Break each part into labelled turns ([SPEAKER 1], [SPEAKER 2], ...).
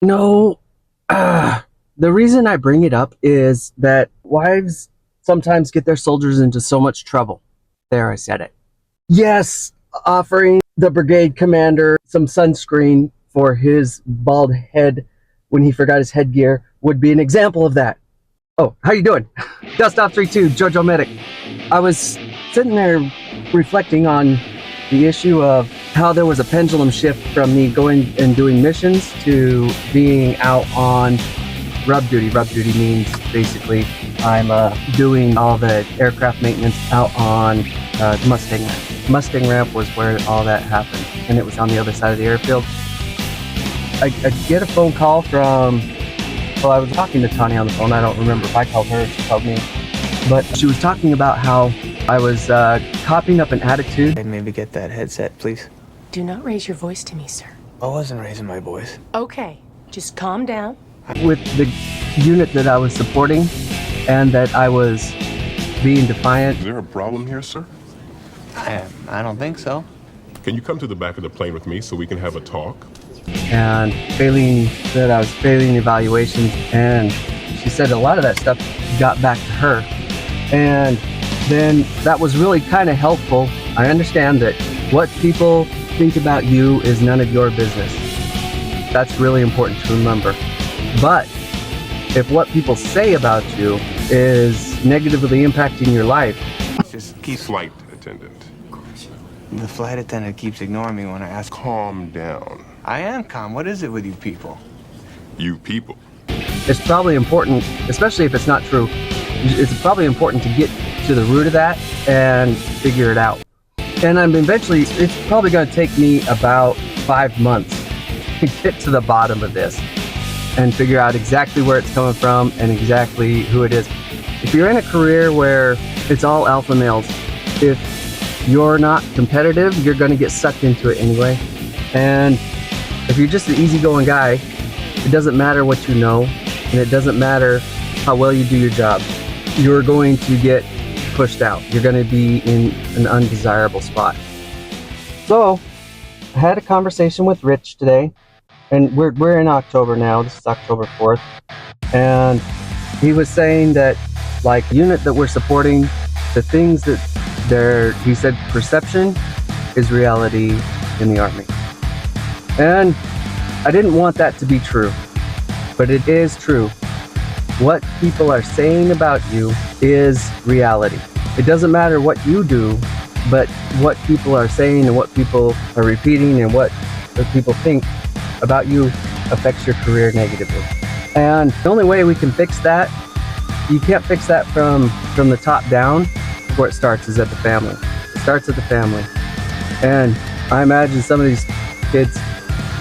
[SPEAKER 1] No, the reason I bring it up is that wives sometimes get their soldiers into so much trouble. There, I said it. Yes, offering the brigade commander some sunscreen for his bald head when he forgot his headgear would be an example of that. Oh, how you doing? Dust off 3-2, Jojo Medic. I was sitting there reflecting on the issue of how there was a pendulum shift from me going and doing missions to being out on rub duty. Rub duty means basically I'm doing all the aircraft maintenance out on Mustang Ramp. Mustang Ramp was where all that happened, and it was on the other side of the airfield. I get a phone call from, well, I was talking to Tani on the phone. I don't remember if I called her or she called me, but she was talking about how I was copying up an attitude.
[SPEAKER 2] And maybe get that headset, please.
[SPEAKER 3] Do not raise your voice to me, sir.
[SPEAKER 2] I wasn't raising my voice.
[SPEAKER 3] Okay, just calm down.
[SPEAKER 1] With the unit that I was supporting and that I was being defiant.
[SPEAKER 4] Is there a problem here, sir?
[SPEAKER 2] I don't think so.
[SPEAKER 4] Can you come to the back of the plane with me so we can have a talk?
[SPEAKER 1] And that I was failing evaluations, and she said a lot of that stuff got back to her, and then that was really kind of helpful. I understand that what people think about you is none of your business. That's really important to remember. But if what people say about you is negatively impacting your life,
[SPEAKER 2] Just keep...
[SPEAKER 4] Flight attendant.
[SPEAKER 2] The flight attendant keeps ignoring me when I ask.
[SPEAKER 4] Calm down.
[SPEAKER 2] I am calm. What is it with you people?
[SPEAKER 4] You people.
[SPEAKER 1] it's probably important, especially if it's not true, it's probably important to get to the root of that and figure it out. And it's probably going to take me about 5 months to get to the bottom of this and figure out exactly where it's coming from and exactly who it is. If you're in a career where it's all alpha males, if you're not competitive, you're going to get sucked into it anyway. And if you're just an easygoing guy, it doesn't matter what you know, and it doesn't matter how well you do your job. You're going to get pushed out. You're going to be in an undesirable spot. So, I had a conversation with Rich today, and we're in October now. This is October 4th, and he was saying that, like, the unit that we're supporting, the things that he said perception is reality in the Army. And I didn't want that to be true, but it is true. What people are saying about you is reality. It doesn't matter what you do, but what people are saying and what people are repeating and what people think about you affects your career negatively. And the only way we can fix that, you can't fix that from the top down. Where it starts is at the family. It starts at the family. And I imagine some of these kids,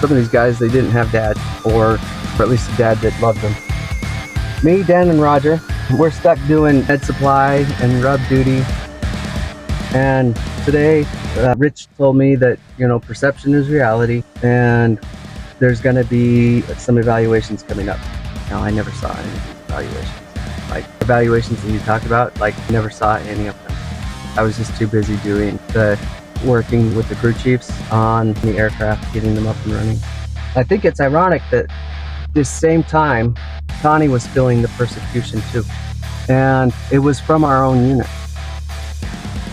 [SPEAKER 1] some of these guys, they didn't have dad, or at least a dad that loved them. Me, Dan, and Roger, we're stuck doing ed supply and rub duty. And today, Rich told me that, perception is reality, and there's going to be some evaluations coming up. Now, I never saw any evaluations. Like, evaluations that you talked about, never saw any of them. I was just too busy working with the crew chiefs on the aircraft, getting them up and running. I think it's ironic that this same time, Connie was feeling the persecution too. And it was from our own unit.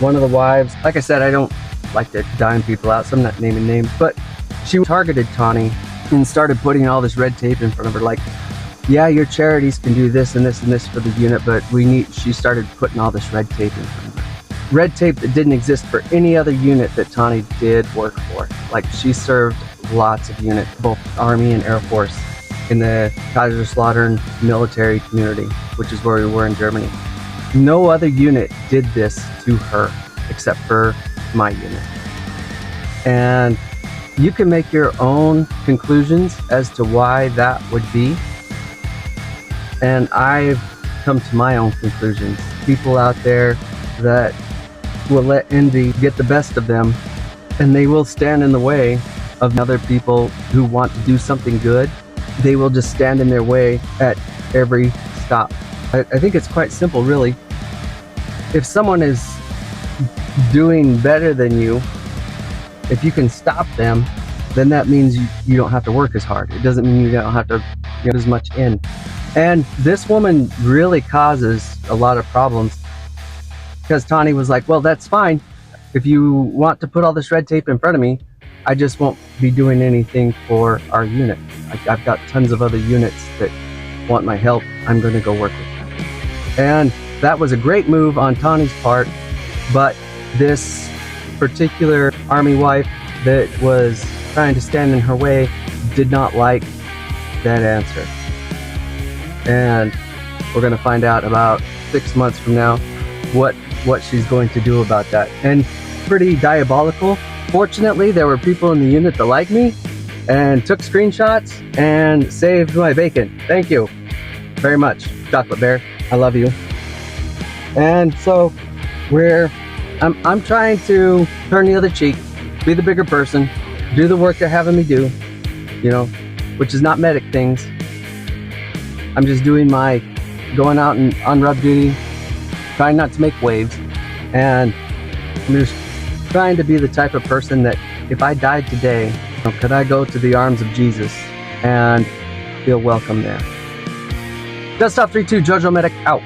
[SPEAKER 1] One of the wives, like I said, I don't like to dime people out, so I'm not naming names, but she targeted Tawny and started putting all this red tape in front of her, like, yeah, your charities can do this and this and this for the unit, but she started putting all this red tape in front of her. Red tape that didn't exist for any other unit that Tawny did work for. Like, she served lots of units, both Army and Air Force, in the Kaiserslautern military community, which is where we were in Germany. No other unit did this to her except for my unit. And you can make your own conclusions as to why that would be. And I've come to my own conclusions. People out there that will let envy get the best of them, and they will stand in the way of other people who want to do something good. They will just stand in their way at every stop. I think it's quite simple, really. If someone is doing better than you, if you can stop them, then that means you don't have to work as hard. It doesn't mean you don't have to get as much in. And this woman really causes a lot of problems, because Tawny was like, well, that's fine. If you want to put all this red tape in front of me, I just won't be doing anything for our unit. I've got tons of other units that want my help. I'm going to go work with them. And that was a great move on Tawny's part, but this particular army wife that was trying to stand in her way did not like that answer. And we're going to find out about 6 months from now what she's going to do about that. And pretty diabolical. Fortunately, there were people in the unit that liked me and took screenshots and saved my bacon. Thank you very much, Chocolate Bear. I love you. And so I'm trying to turn the other cheek, be the bigger person, do the work they're having me do, you know, which is not medic things. I'm just doing my going out and on rub duty, trying not to make waves, and I'm just trying to be the type of person that if I died today, you know, could I go to the arms of Jesus and feel welcome there? Dust Off 3-2, Jojo Medic out.